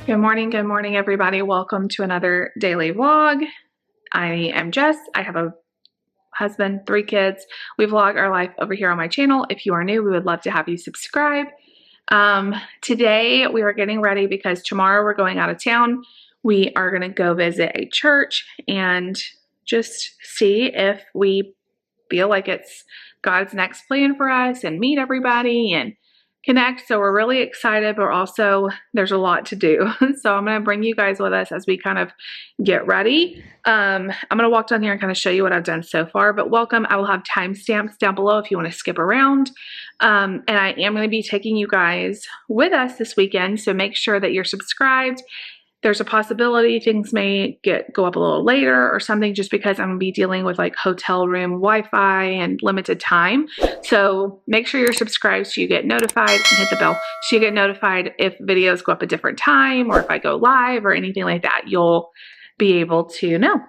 Good morning, everybody. Welcome to another daily vlog. I am Jess. I have a husband, 3 kids. We vlog our life over here on my channel. If you are new, we would love to have you subscribe. Today we are getting ready because tomorrow we're going out of town. We are going to go visit a church and just see if we feel like it's God's next plan for us and meet everybody and connect. So we're really excited, but also there's a lot to do. So I'm going to bring you guys with us as we kind of get ready. I'm going to walk down here and kind of show you what I've done so far, but welcome. I will have timestamps down below if you want to skip around. And I am going to be taking you guys with us this weekend. So make sure that you're subscribed. There's a possibility things may go up a little later or something just because I'm going to be dealing with like hotel room Wi-Fi and limited time. So make sure you're subscribed so you get notified and hit the bell so you get notified if videos go up a different time or if I go live or anything like that, you'll be able to know.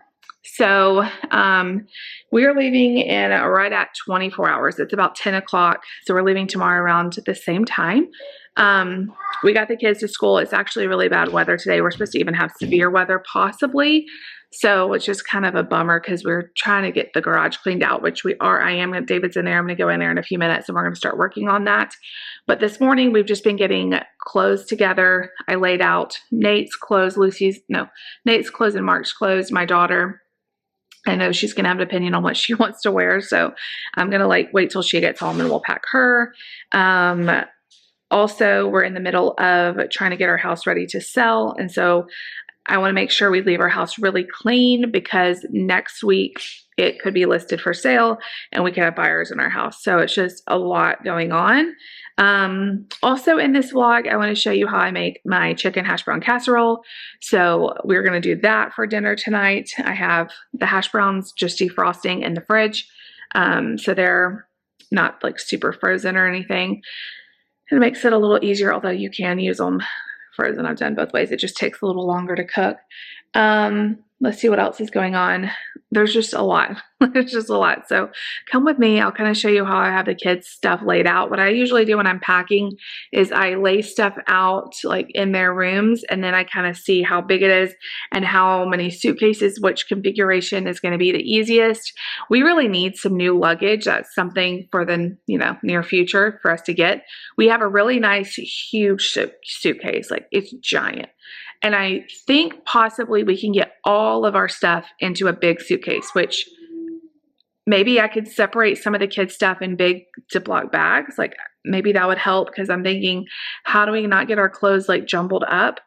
So we are leaving in right at 24 hours. It's about 10 o'clock. So we're leaving tomorrow around the same time. We got the kids to school. It's actually really bad weather today. We're supposed to even have severe weather possibly. So, which is kind of a bummer because we're trying to get the garage cleaned out, which we are. David's in there. I'm going to go in there in a few minutes and we're going to start working on that. But this morning we've just been getting clothes together. I laid out Nate's clothes, Nate's clothes and Mark's clothes. My daughter, I know she's going to have an opinion on what she wants to wear. So I'm going to wait till she gets home and we'll pack her. Also, we're in the middle of trying to get our house ready to sell. And so I want to make sure we leave our house really clean because next week it could be listed for sale and we could have buyers in our house. So it's just a lot going on. Also in this vlog, I want to show you how I make my chicken hash brown casserole. So we're going to do that for dinner tonight. I have the hash browns just defrosting in the fridge. So they're not like super frozen or anything. It makes it a little easier, although you can use them frozen. I've done both ways. It just takes a little longer to cook. Let's see what else is going on. There's just a lot. There's just a lot. So come with me. I'll kind of show you how I have the kids' stuff laid out. What I usually do when I'm packing is I lay stuff out like in their rooms and then I kind of see how big it is and how many suitcases, which configuration is going to be the easiest. We really need some new luggage. That's something for the near future for us to get. We have a really nice huge suitcase. Like it's giant. And I think possibly we can get all of our stuff into a big suitcase, which maybe I could separate some of the kids' stuff in big Ziploc bags. Like maybe that would help because I'm thinking, how do we not get our clothes like jumbled up?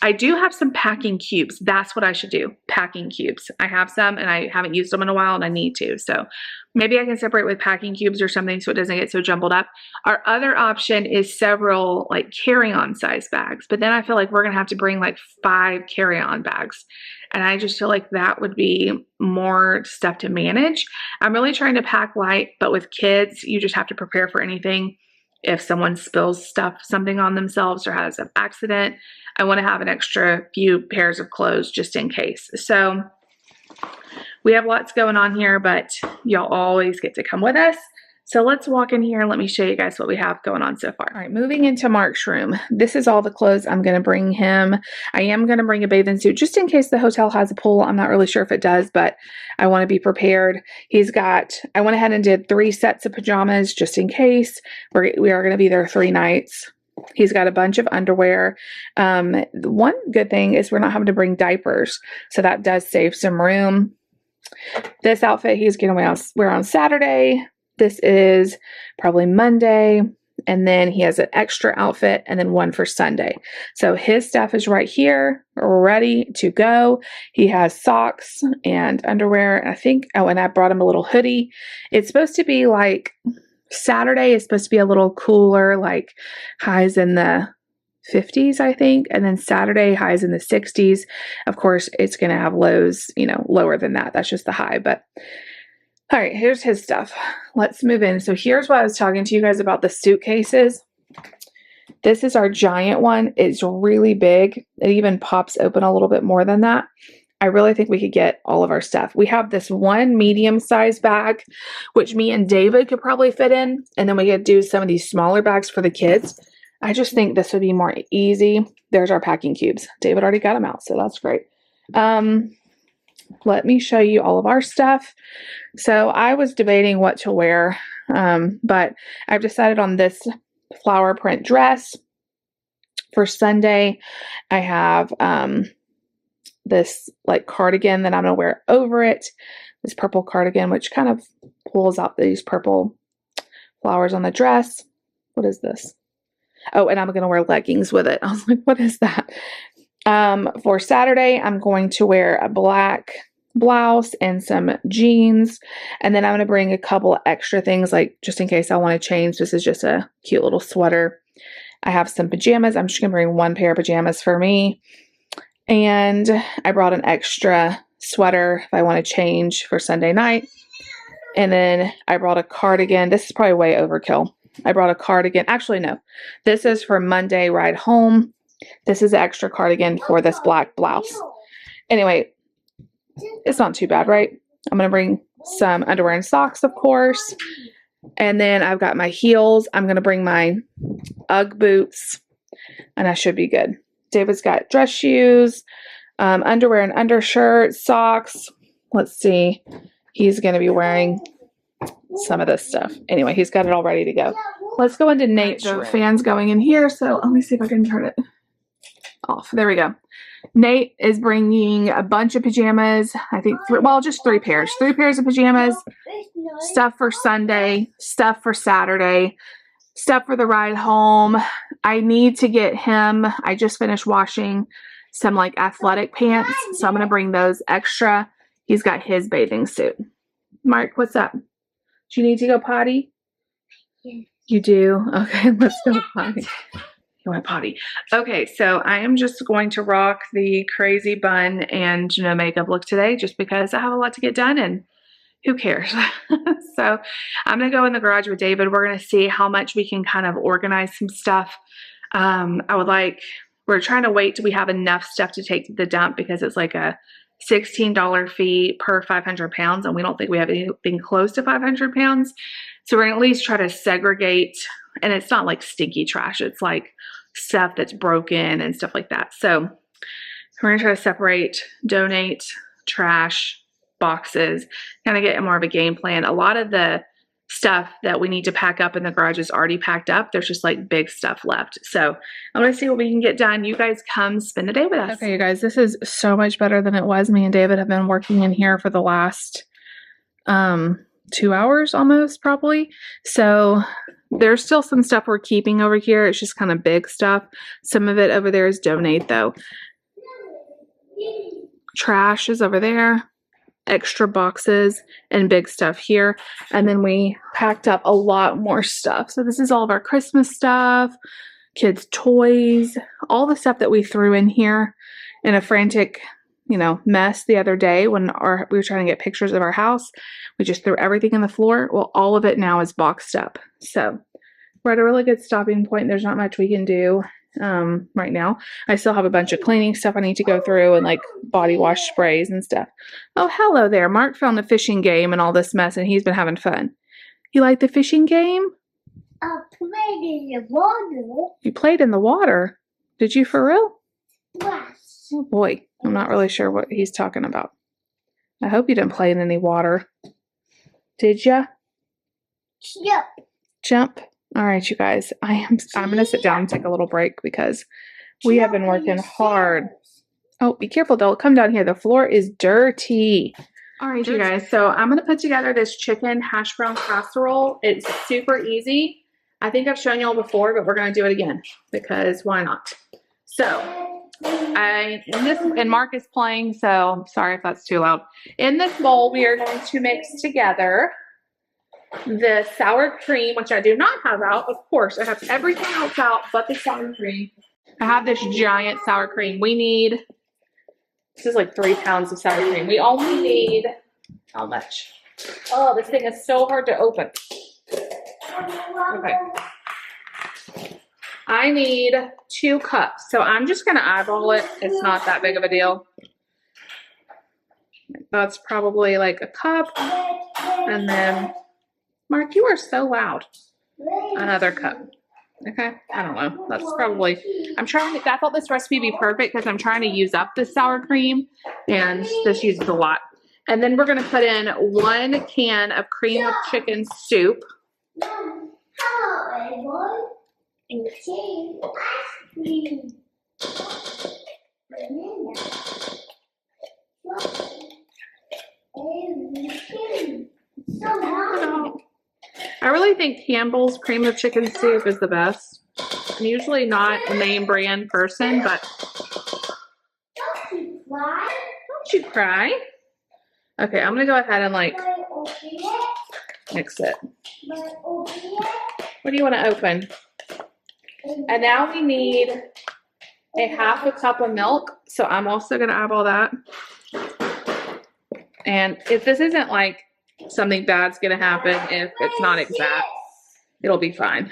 I do have some packing cubes. That's what I should do. Packing cubes. I have some and I haven't used them in a while and I need to. So maybe I can separate with packing cubes or something so it doesn't get so jumbled up. Our other option is several like carry-on size bags, but then I feel like we're going to have to bring like 5 carry-on bags. And I just feel like that would be more stuff to manage. I'm really trying to pack light, but with kids, you just have to prepare for anything. If someone spills something on themselves or has an accident, I want to have an extra few pairs of clothes just in case. So we have lots going on here, but y'all always get to come with us. So let's walk in here and let me show you guys what we have going on so far. All right, moving into Mark's room. This is all the clothes I'm going to bring him. I am going to bring a bathing suit just in case the hotel has a pool. I'm not really sure if it does, but I want to be prepared. I went ahead and did 3 sets of pajamas just in case. We are going to be there 3 nights. He's got a bunch of underwear. One good thing is we're not having to bring diapers, so that does save some room. This outfit he's going to wear on Saturday. This is probably Monday, and then he has an extra outfit and then one for Sunday. So his stuff is right here, ready to go. He has socks and underwear, and I think, and I brought him a little hoodie. It's supposed to be like, Saturday is supposed to be a little cooler, like highs in the 50s, I think, and then Saturday highs in the 60s. Of course, it's going to have lows, lower than that. That's just the high, but all right, here's his stuff. Let's move in. So here's what I was talking to you guys about the suitcases. This is our giant one. It's really big. It even pops open a little bit more than that. I really think we could get all of our stuff. We have this one medium-sized bag, which me and David could probably fit in. And then we could do some of these smaller bags for the kids. I just think this would be more easy. there's our packing cubes. David already got them out, so that's great. Let me show you all of our stuff. So I was debating what to wear, but I've decided on this flower print dress for Sunday. I have this like cardigan that I'm going to wear over it. This purple cardigan, which kind of pulls out these purple flowers on the dress. What is this? Oh, and I'm going to wear leggings with it. I was like, what is that? For Saturday, I'm going to wear a black blouse and some jeans. And then I'm going to bring a couple extra things, like just in case I want to change. This is just a cute little sweater. I have some pajamas. I'm just going to bring one pair of pajamas for me. And I brought an extra sweater if I want to change for Sunday night. And then I brought a cardigan. This is probably way overkill. I brought a cardigan. Actually, no. This is for Monday ride home. This is an extra cardigan for this black blouse. Anyway, it's not too bad, right? I'm going to bring some underwear and socks, of course. And then I've got my heels. I'm going to bring my Ugg boots. And I should be good. David's got dress shoes, underwear and undershirt, socks. Let's see. He's going to be wearing some of this stuff. Anyway, he's got it all ready to go. Let's go into Nate's room. The fan's going in here, so let me see if I can turn it off. There we go. Nate is bringing a bunch of pajamas. I think, just 3 pairs. 3 pairs of pajamas, stuff for Sunday, stuff for Saturday, stuff for the ride home. I need to get him, I just finished washing some like athletic pants, so I'm going to bring those extra. He's got his bathing suit. Mark, what's up? Do you need to go potty? Yeah. You do? Okay, let's go potty. You want potty? Okay, so I am just going to rock the crazy bun and no makeup look today just because I have a lot to get done and who cares? So I'm going to go in the garage with David. We're going to see how much we can kind of organize some stuff. We're trying to wait till we have enough stuff to take to the dump because it's like a $16 fee per 500 pounds. And we don't think we have anything close to 500 pounds. So we're going to at least try to segregate. And it's not like stinky trash. It's like stuff that's broken and stuff like that. So we're going to try to separate, donate, trash, boxes, kind of get more of a game plan. A lot of the stuff that we need to pack up in the garage is already packed up. There's just like big stuff left. So I'm going to see what we can get done. You guys come spend the day with us. Okay, you guys, this is so much better than it was. Me and David have been working in here for the last 2 hours almost, probably. So there's still some stuff we're keeping over here. It's just kind of big stuff. Some of it over there is donate though. Trash is over there. Extra boxes and big stuff here. And then we packed up a lot more stuff. So this is all of our Christmas stuff, kids' toys, all the stuff that we threw in here in a frantic, mess the other day when we were trying to get pictures of our house. We just threw everything in the floor. Well, all of it now is boxed up. So we're at a really good stopping point. There's not much we can do right now. I still have a bunch of cleaning stuff I need to go through and like body wash sprays and stuff. Oh, hello there. Mark found the fishing game and all this mess and he's been having fun. You like the fishing game? I played in the water. You played in the water? Did you for real? Yes. Oh boy, I'm not really sure what he's talking about. I hope you didn't play in any water. Did ya? Yep. Jump. All right, you guys, I'm going to sit down and take a little break because we have been working hard. Oh, be careful, don't come down here. The floor is dirty. All right, you guys, so I'm going to put together this chicken hash brown casserole. It's super easy. I think I've shown y'all before, but we're going to do it again because why not? So and Mark is playing, so sorry if that's too loud. In this bowl, we are going to mix together the sour cream, which I do not have out. Of course, I have everything else out but the sour cream. I have this giant sour cream. This is like 3 pounds of sour cream. We only need, how much? Oh, this thing is so hard to open. Okay. I need 2 cups. So I'm just going to eyeball it. It's not that big of a deal. That's probably like a cup. And then Mark, you are so loud. Another cup. Okay, I don't know. That's probably, I thought this recipe would be perfect because I'm trying to use up the sour cream and this uses a lot. And then we're gonna put in 1 can of cream of chicken soup. Mom, hello everyone. And tea, ice cream. Banana. Everything. So nice. I really think Campbell's cream of chicken soup is the best. I'm usually not a name brand person, but Don't you cry. don't you cry. Okay, I'm gonna go ahead and like But open it. mix it. But open it. What do you want to open? And now we need a 1/2 cup of milk. So I'm also gonna eyeball that. And if this isn't like something bad's gonna happen, if it's not exact, it'll be fine.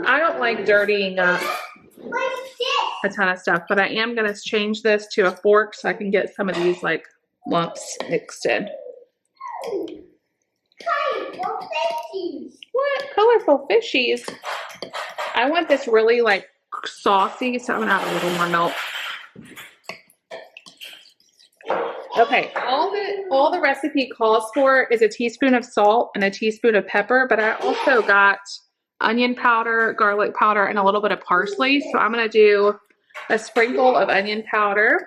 I don't like dirtying up a ton of stuff, but I am gonna change this to a fork so I can get some of these like lumps mixed in. Colorful fishies. What? Colorful fishies? I want this really like saucy, so I'm gonna add a little more milk. Okay, all the recipe calls for is a teaspoon of salt and a teaspoon of pepper, but I also got onion powder, garlic powder, and a little bit of parsley. So I'm gonna do a sprinkle of onion powder.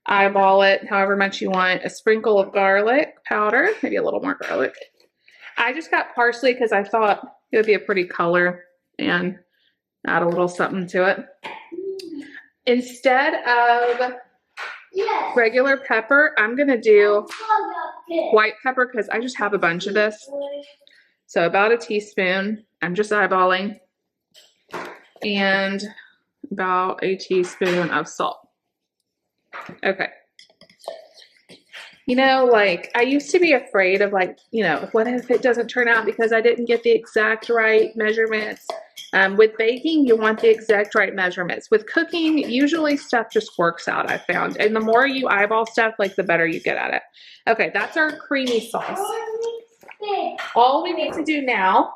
Eyeball it however much you want. A sprinkle of garlic powder, maybe a little more garlic. I just got parsley because I thought it would be a pretty color and add a little something to it. Instead of regular pepper, I'm gonna do white pepper because I just have a bunch of this. So about a teaspoon, I'm just eyeballing, and about a teaspoon of salt. Okay. You know, like I used to be afraid of like, you know, what if it doesn't turn out because I didn't get the exact right measurements. With baking, you want the exact right measurements. With cooking, usually stuff just works out, I found. And the more you eyeball stuff, like the better you get at it. Okay, that's our creamy sauce. All we need to do now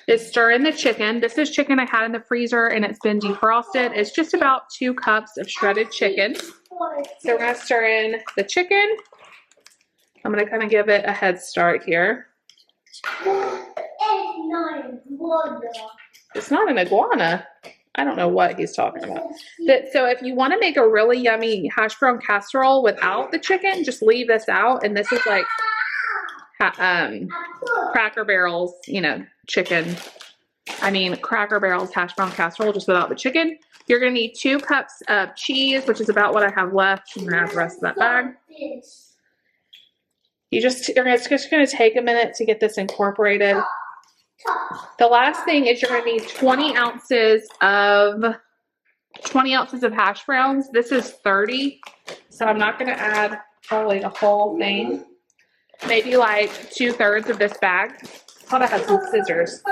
is stir in the chicken. This is chicken I had in the freezer and it's been defrosted. It's just about 2 cups of shredded chicken. So we're gonna stir in the chicken. I'm gonna kind of give it a head start here. It's not an iguana. I don't know what he's talking about. So if you want to make a really yummy hash brown casserole without the chicken, just leave this out. And this is like Cracker Barrel's, you know, chicken. Cracker Barrel's hash brown casserole just without the chicken. You're going to need 2 cups of cheese, which is about what I have left. I'm going to add the rest of that bag. It's just going to take a minute to get this incorporated. The last thing is you're going to need 20 ounces of hash browns. This is 30, so I'm not going to add probably the whole thing. Maybe like 2/3 of this bag. I thought I had some scissors.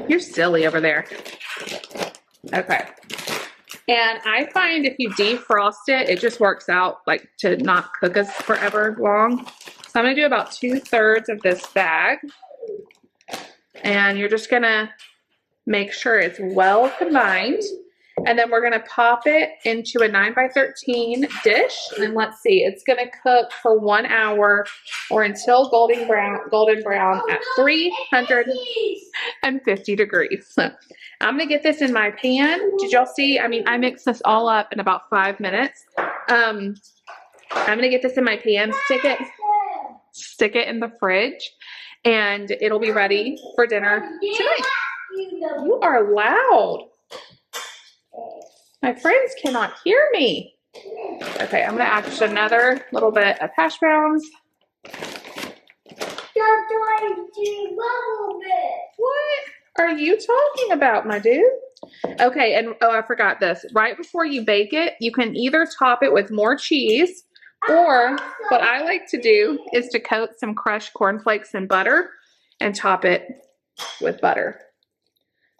You're silly over there. Okay. And I find if you defrost it, it just works out like to not cook us forever long. So I'm going to do about 2/3 of this bag. And you're just going to make sure it's well combined. And then we're going to pop it into a 9x13 dish. And let's see, it's going to cook for 1 hour or until golden brown at 350 degrees. So I'm going to get this in my pan. Did y'all see? I mixed this all up in about 5 minutes. I'm going to get this in my pan, stick it in the fridge, and it'll be ready for dinner tonight. You are loud. My friends cannot hear me. Okay, I'm going to add just another little bit of hash browns. What are you talking about, my dude? Okay, and oh, I forgot this. Right before you bake it, you can either top it with more cheese, or what I like to do is to coat some crushed cornflakes in butter and top it with butter.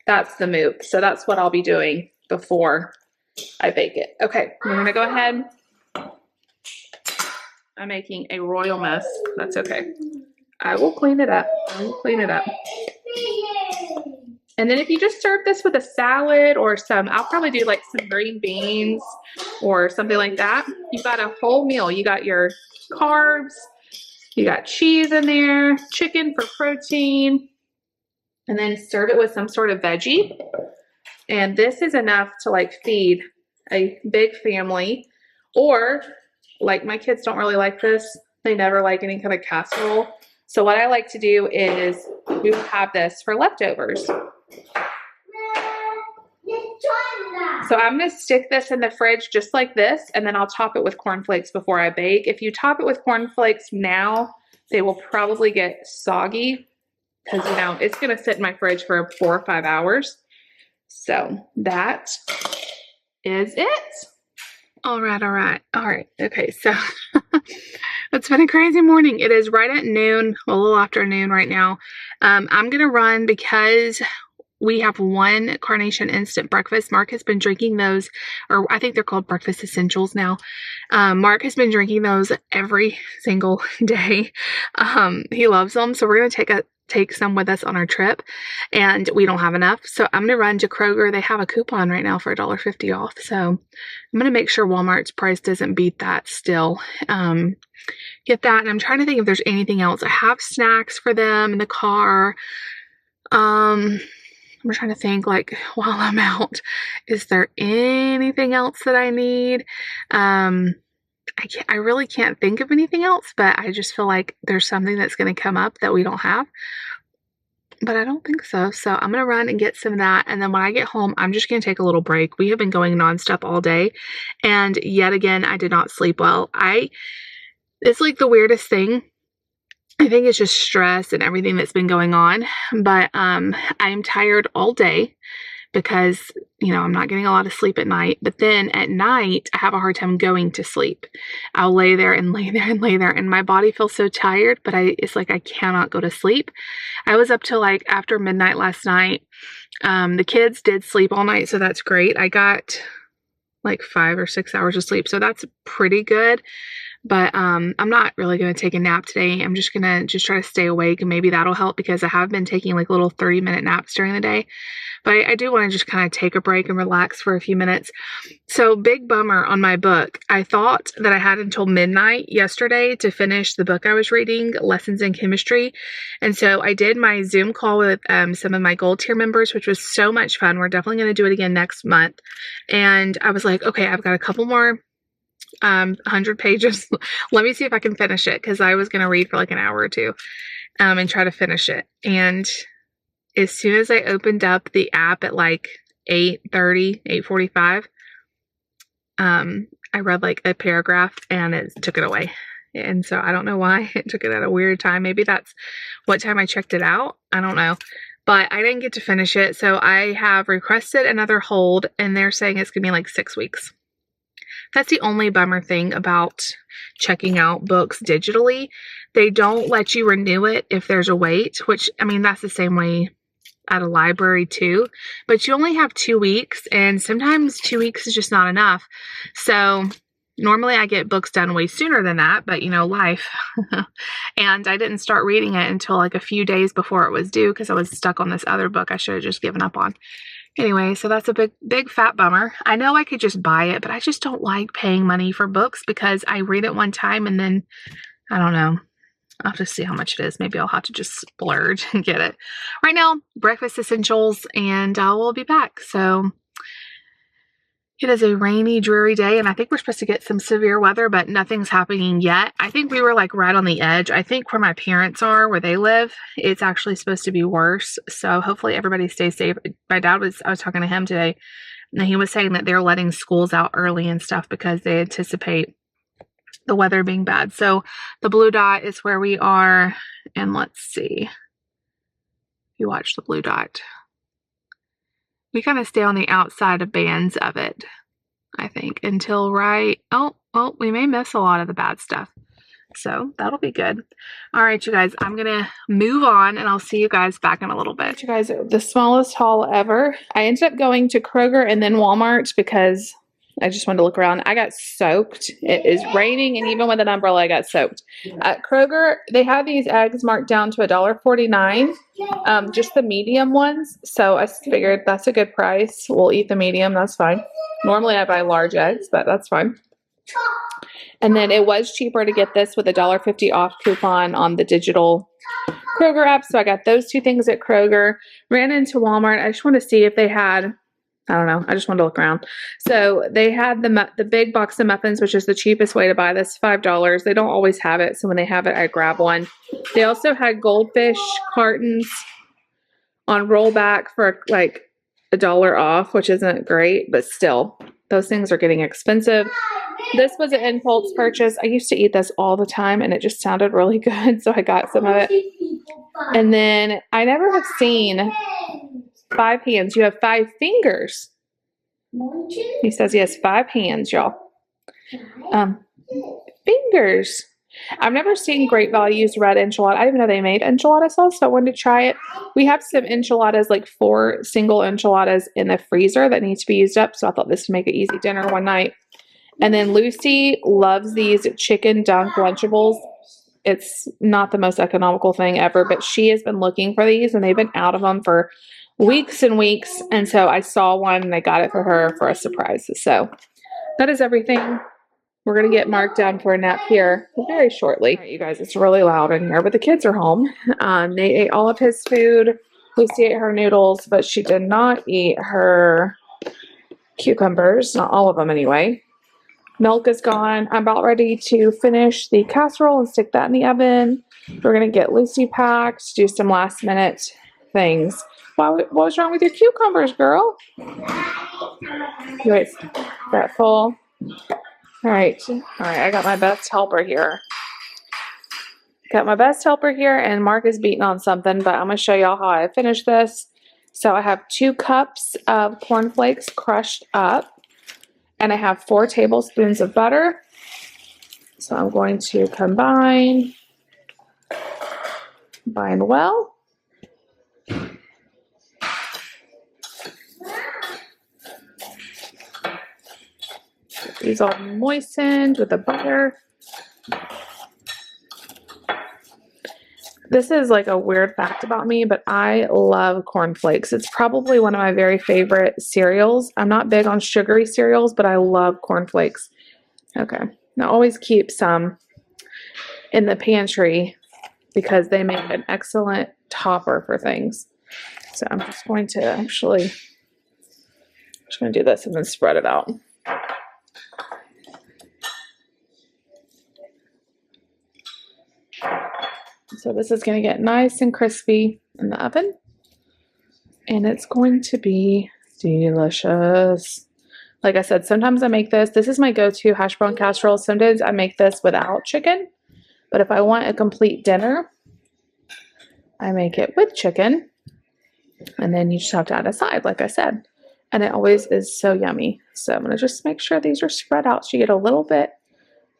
That's the move. So that's what I'll be doing before I bake it. Okay, we're gonna go ahead. I'm making a royal mess. That's okay. I will clean it up. And then if you just serve this with a salad or I'll probably do like some green beans or something like that. You've got a whole meal. You got your carbs, you got cheese in there, chicken for protein, and then serve it with some sort of veggie. And this is enough to like feed a big family. Or like my kids don't really like this. They never like any kind of casserole. So what I like to do is we will have this for leftovers. So I'm going to stick this in the fridge just like this, and then I'll top it with cornflakes before I bake. If you top it with cornflakes now, they will probably get soggy because, you know, it's going to sit in my fridge for 4 or 5 hours. So that is it. All right. Okay, so it's been a crazy morning. It is right at noon, well, a little after noon right now. I'm going to run because we have one Carnation instant breakfast. Mark has been drinking those, or I think they're called breakfast essentials now. Mark has been drinking those every single day. He loves them. So we're going to take some with us on our trip, and we don't have enough. So I'm going to run to Kroger. They have a coupon right now for $1.50 off. So I'm going to make sure Walmart's price doesn't beat that still. Get that. And I'm trying to think if there's anything else. I have snacks for them in the car. I'm trying to think, like, while I'm out, is there anything else that I need? I really can't think of anything else, but I just feel like there's something that's going to come up that we don't have. But I don't think so. So I'm going to run and get some of that. And then when I get home, I'm just going to take a little break. We have been going nonstop all day. And yet again, I did not sleep well. It's like the weirdest thing. I think it's just stress and everything that's been going on. But I'm tired all day because, you know, I'm not getting a lot of sleep at night. But then at night, I have a hard time going to sleep. I'll lay there and lay there and lay there, and my body feels so tired, but it's like I cannot go to sleep. I was up till like after midnight last night. The kids did sleep all night, so that's great. I got like 5 or 6 hours of sleep, so that's pretty good. But I'm not really going to take a nap today. I'm just going to try to stay awake, and maybe that'll help because I have been taking like little 30-minute naps during the day. But I do want to just kind of take a break and relax for a few minutes. So big bummer on my book. I thought that I had until midnight yesterday to finish the book I was reading, Lessons in Chemistry. And so I did my Zoom call with some of my gold tier members, which was so much fun. We're definitely going to do it again next month. And I was like, okay, I've got a couple more 100 pages. Let me see if I can finish it, because I was going to read for like an hour or two and try to finish it. And as soon as I opened up the app at like 8:30, 8:45, I read like a paragraph and it took it away. And so I don't know why it took it at a weird time. Maybe that's what time I checked it out. I don't know. But I didn't get to finish it. So I have requested another hold, and they're saying it's going to be like 6 weeks. That's the only bummer thing about checking out books digitally. They don't let you renew it if there's a wait, which, I mean, that's the same way at a library too. But you only have 2 weeks, and sometimes 2 weeks is just not enough. So normally I get books done way sooner than that, but you know, life. And I didn't start reading it until like a few days before it was due because I was stuck on this other book I should have just given up on. Anyway, so that's a big fat bummer. I know I could just buy it, but I just don't like paying money for books because I read it one time and then, I don't know, I'll have to see how much it is. Maybe I'll have to just splurge and get it. Right now, breakfast essentials, and we'll be back. So it is a rainy, dreary day, and I think we're supposed to get some severe weather, but nothing's happening yet. I think we were like right on the edge. I think where my parents are, where they live, it's actually supposed to be worse. So hopefully everybody stays safe. My dad I was talking to him today, and he was saying that they're letting schools out early and stuff because they anticipate the weather being bad. So the blue dot is where we are, and let's see. You watch the blue dot. We kind of stay on the outside of bands of it, I think, until we may miss a lot of the bad stuff. So that'll be good. All right, you guys, I'm going to move on, and I'll see you guys back in a little bit. You guys, the smallest haul ever. I ended up going to Kroger and then Walmart because I just wanted to look around. I got soaked. It is raining, and even with an umbrella, I got soaked. At Kroger, they have these eggs marked down to $1.49, just the medium ones. So I figured that's a good price. We'll eat the medium. That's fine. Normally, I buy large eggs, but that's fine. And then it was cheaper to get this with a $1.50 off coupon on the digital Kroger app. So I got those two things at Kroger. Ran into Walmart. I just want to see if they had, I don't know. I just wanted to look around. So they had the big box of muffins, which is the cheapest way to buy this, $5. They don't always have it. So when they have it, I grab one. They also had goldfish cartons on rollback for like $1 off, which isn't great, but still, those things are getting expensive. This was an impulse purchase. I used to eat this all the time, and it just sounded really good, so I got some of it. And then I never have seen 5 hands. You have 5 fingers. He says he has 5 hands, y'all. Fingers. I've never seen Great Value's red enchilada. I didn't even know they made enchilada sauce, so I wanted to try it. We have some enchiladas, like 4 single enchiladas in the freezer that need to be used up, so I thought this would make an easy dinner one night. And then Lucy loves these chicken dunk Lunchables. It's not the most economical thing ever, but she has been looking for these, and they've been out of them for weeks and weeks. And so I saw one, and I got it for her for a surprise. So that is everything. We're going to get Mark down for a nap here very shortly. All right, you guys, it's really loud in here, but the kids are home. Nate ate all of his food. Lucy ate her noodles, but she did not eat her cucumbers. Not all of them anyway. Milk is gone. I'm about ready to finish the casserole and stick that in the oven. We're going to get Lucy packed, do some last minute things. What was wrong with your cucumbers, girl? Wait, that full? All right, I got my best helper here. And Mark is beating on something, but I'm going to show y'all how I finish this. So I have 2 cups of cornflakes crushed up. And I have 4 tablespoons of butter. So I'm going to combine well. Get these all moistened with the butter. This is like a weird fact about me, but I love cornflakes. It's probably one of my very favorite cereals. I'm not big on sugary cereals, but I love cornflakes. Okay, now always keep some in the pantry because they make an excellent topper for things. So I'm just going to do this and then spread it out. So this is going to get nice and crispy in the oven, and it's going to be delicious. Like I said, sometimes I make this. This is my go-to hash brown casserole. Sometimes I make this without chicken, but if I want a complete dinner, I make it with chicken, and then you just have to add a side, like I said, and it always is so yummy. So I'm going to just make sure these are spread out so you get a little bit,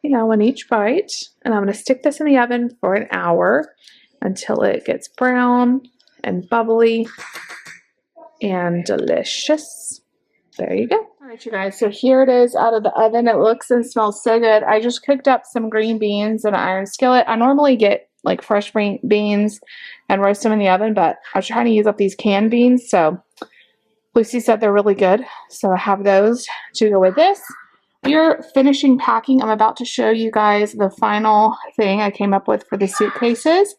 in each bite. And I'm going to stick this in the oven for an hour until it gets brown and bubbly and delicious. There you go. All right, you guys. So here it is out of the oven. It looks and smells so good. I just cooked up some green beans in an iron skillet. I normally get like fresh beans and roast them in the oven, but I was trying to use up these canned beans. So Lucy said they're really good. So I have those to go with this. We're finishing packing. I'm about to show you guys the final thing I came up with for the suitcases.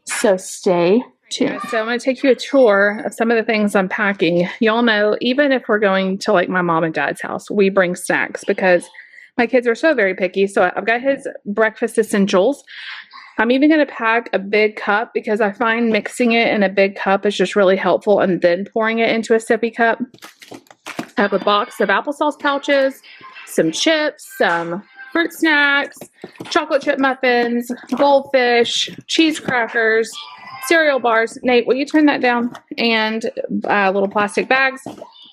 So stay tuned. So I'm going to take you a tour of some of the things I'm packing. Y'all know, even if we're going to like my mom and dad's house, we bring snacks because my kids are so very picky. So I've got his breakfast essentials. I'm even going to pack a big cup because I find mixing it in a big cup is just really helpful, and then pouring it into a sippy cup. I have a box of applesauce pouches, some chips, some fruit snacks, chocolate chip muffins, goldfish, cheese crackers, cereal bars. Nate, will you turn that down? And little plastic bags.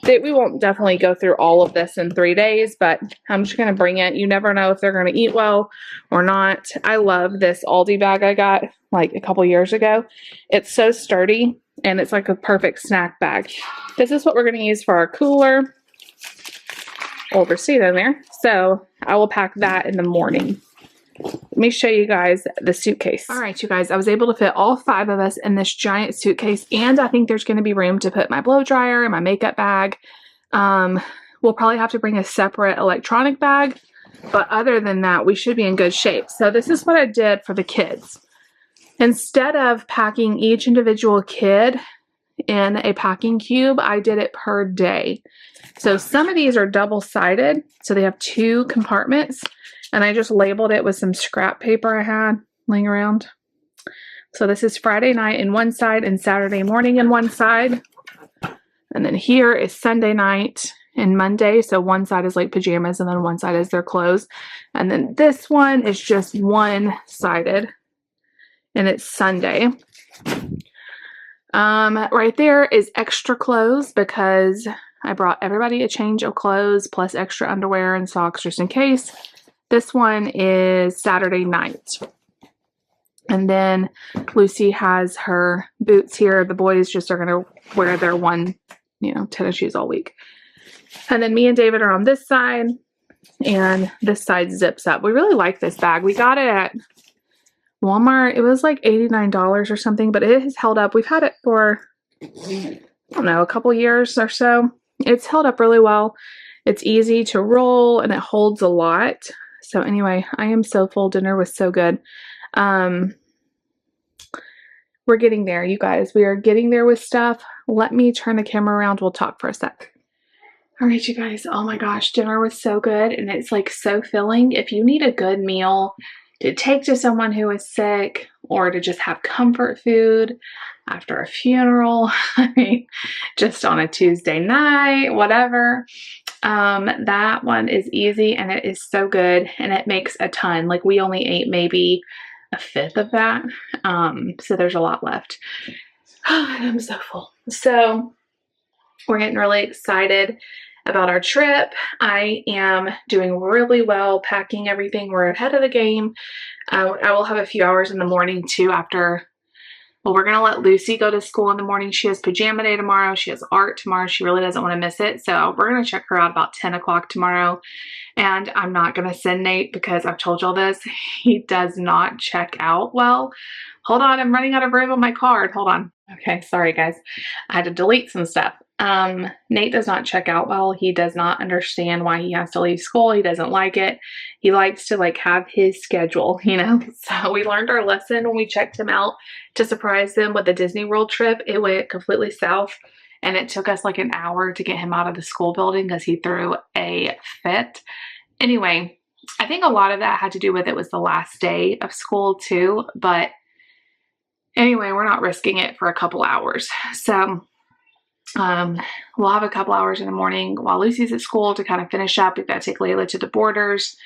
We won't definitely go through all of this in 3 days, but I'm just going to bring it. You never know if they're going to eat well or not. I love this Aldi bag I got like a couple years ago. It's so sturdy, and it's like a perfect snack bag. This is what we're going to use for our cooler. old receipt in there. So I will pack that in the morning. Let me show you guys the suitcase. All right, you guys, I was able to fit all 5 of us in this giant suitcase, and I think there's going to be room to put my blow dryer and my makeup bag. We'll probably have to bring a separate electronic bag, but other than that, we should be in good shape. So this is what I did for the kids. Instead of packing each individual kid in a packing cube, I did it per day. So some of these are double-sided, so they have 2 compartments, and I just labeled it with some scrap paper I had laying around. So this is Friday night in one side and Saturday morning in one side. And then here is Sunday night and Monday. So one side is like pajamas and then one side is their clothes. And then this one is just one-sided and it's Sunday. Right there is extra clothes because I brought everybody a change of clothes plus extra underwear and socks just in case. This one is Saturday night. And then Lucy has her boots here. The boys just are going to wear their one, tennis shoes all week. And then me and David are on this side, and this side zips up. We really like this bag. We got it at Walmart. It was like $89 or something, but it has held up. We've had it for, I don't know, a couple years or so. It's held up really well. It's easy to roll, and it holds a lot. So anyway, I am so full. Dinner was so good. We're getting there, you guys. We are getting there with stuff. Let me turn the camera around. We'll talk for a sec. All right, you guys. Oh my gosh, dinner was so good, and it's like so filling. If you need a good meal to take to someone who is sick or to just have comfort food after a funeral, I mean, just on a Tuesday night, whatever, that one is easy and it is so good and it makes a ton. Like we only ate maybe a 1/5 of that. So there's a lot left. I'm so full. So we're getting really excited about our trip. I am doing really well packing everything. We're ahead of the game. I will have a few hours in the morning too after. Well, we're going to let Lucy go to school in the morning. She has pajama day tomorrow. She has art tomorrow. She really doesn't want to miss it. So we're going to check her out about 10 o'clock tomorrow. And I'm not going to send Nate because I've told y'all this. He does not check out well. Hold on. I'm running out of room on my card. Hold on. Okay. Sorry, guys. I had to delete some stuff. Nate does not check out well. He does not understand why he has to leave school. He doesn't like it. He likes to have his schedule, So we learned our lesson when we checked him out to surprise them with the Disney World trip. It went completely south and it took us like an hour to get him out of the school building because he threw a fit. Anyway, I think a lot of that had to do with it was the last day of school too. But anyway, we're not risking it for a couple hours. So we'll have a couple hours in the morning while Lucy's at school to kind of finish up. We've got to take Layla to the Borders,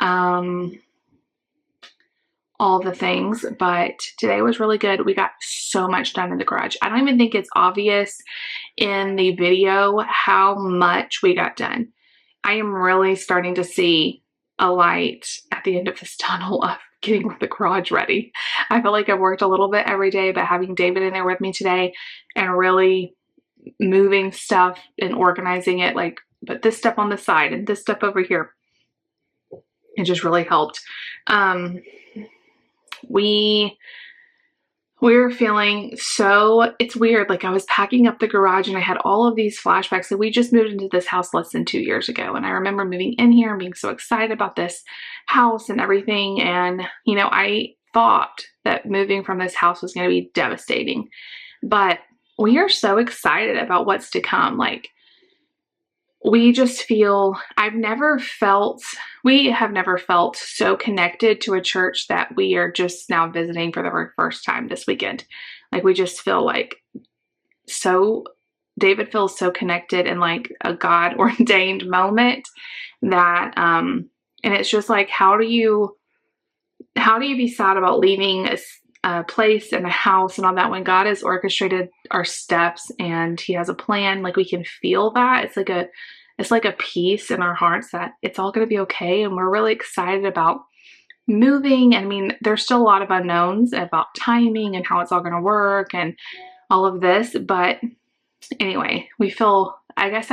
all the things, but today was really good. We got so much done in the garage. I don't even think it's obvious in the video how much we got done. I am really starting to see a light at the end of this tunnel of getting the garage ready. I feel like I've worked a little bit every day, but having David in there with me today and really moving stuff and organizing it, like put this stuff on the side and this stuff over here, it just really helped. We're feeling so, it's weird. Like I was packing up the garage and I had all of these flashbacks. So we just moved into this house less than 2 years ago. And I remember moving in here and being so excited about this house and everything. And, I thought that moving from this house was going to be devastating, but we are so excited about what's to come. Like we just feel, we have never felt so connected to a church that we are just now visiting for the very first time this weekend. Like we just feel like David feels so connected in like a God ordained moment that, and it's just like, how do you be sad about leaving a place and a house and all that when God has orchestrated our steps and he has a plan? Like we can feel that. It's like a peace in our hearts that it's all going to be okay. And we're really excited about moving. I mean, there's still a lot of unknowns about timing and how it's all going to work and all of this. But anyway, we feel I guess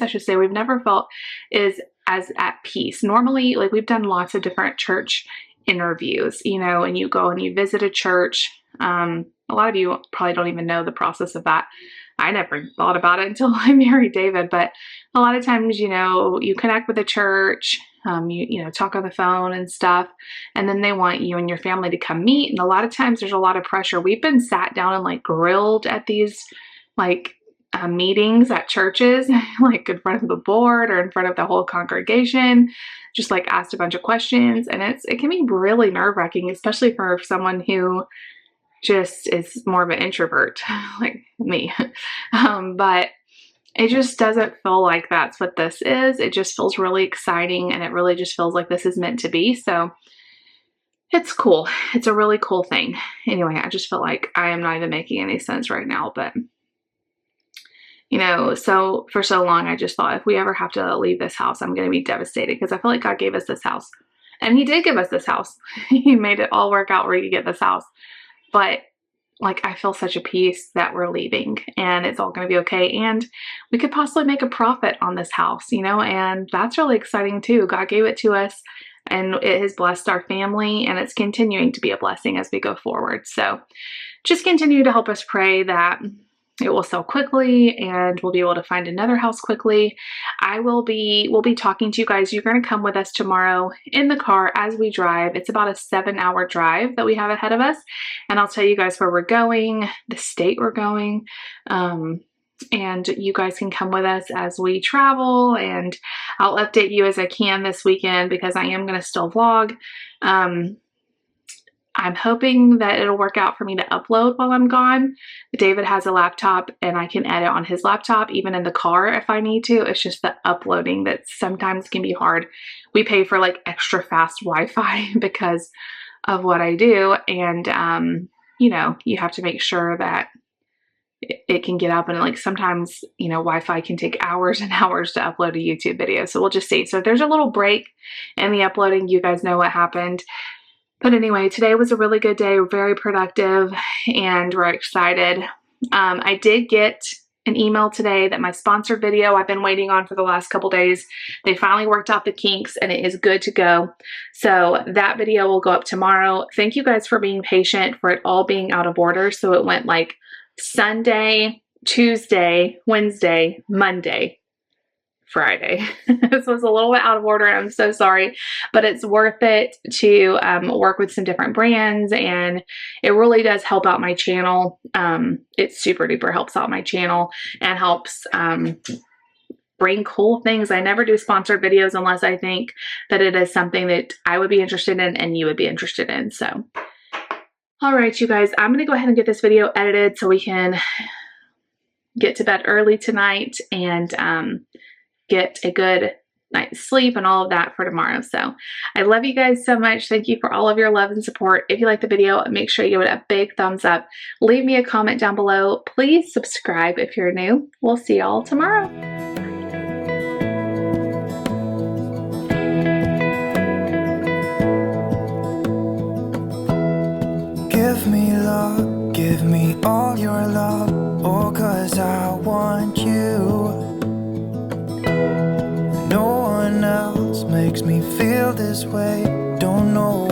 I should say we've never felt is as at peace. Normally, like we've done lots of different church interviews, you know, and you go and you visit a church. A lot of you probably don't even know the process of that. I never thought about it until I married David, but a lot of times, you know, you connect with a church, you know, talk on the phone and stuff, and then they want you and your family to come meet. And a lot of times there's a lot of pressure. We've been sat down and like grilled at these like meetings at churches, like in front of the board or in front of the whole congregation, just like asked a bunch of questions. And it can be really nerve-wracking, especially for someone who just is more of an introvert like me. But it just doesn't feel like that's what this is. It just feels really exciting, and it really just feels like this is meant to be. So it's cool. It's a really cool thing. Anyway, I just feel like I am not even making any sense right now, but you know, so for so long, I just thought if we ever have to leave this house, I'm going to be devastated, because I feel like God gave us this house, and he did give us this house. He made it all work out where we could get this house. But like, I feel such a peace that we're leaving, and it's all going to be okay. And we could possibly make a profit on this house, you know, and that's really exciting too. God gave it to us, and it has blessed our family, and it's continuing to be a blessing as we go forward. So just continue to help us pray that it will sell quickly and we'll be able to find another house quickly. We'll be talking to you guys. You're going to come with us tomorrow in the car as we drive. It's about a 7-hour drive that we have ahead of us. And I'll tell you guys where we're going, the state we're going. And you guys can come with us as we travel, and I'll update you as I can this weekend, because I am going to still vlog. I'm hoping that it'll work out for me to upload while I'm gone. David has a laptop, and I can edit on his laptop, even in the car if I need to. It's just the uploading that sometimes can be hard. We pay for like extra fast Wi-Fi because of what I do. And, you know, you have to make sure that it can get up, and like sometimes, you know, Wi-Fi can take hours and hours to upload a YouTube video. So we'll just see. So there's a little break in the uploading. You guys know what happened. But anyway, today was a really good day, very productive, and we're excited. I did get an email today that my sponsored video I've been waiting on for the last couple days, they finally worked out the kinks, and it is good to go. So that video will go up tomorrow. Thank you guys for being patient, for it all being out of order. So it went like Sunday, Tuesday, Wednesday, Monday, Friday. This was a little bit out of order. I'm so sorry, but it's worth it to work with some different brands, and it really does help out my channel. It super duper helps out my channel and helps bring cool things. I never do sponsored videos unless I think that it is something that I would be interested in and you would be interested in. So, all right, you guys, I'm going to go ahead and get this video edited so we can get to bed early tonight and get a good night's sleep and all of that for tomorrow. So I love you guys so much. Thank you for all of your love and support. If you like the video, make sure you give it a big thumbs up. Leave me a comment down below. Please subscribe if you're new. We'll see y'all tomorrow. Give me love, give me all your love, oh, 'cause I want you. No one else makes me feel this way, don't know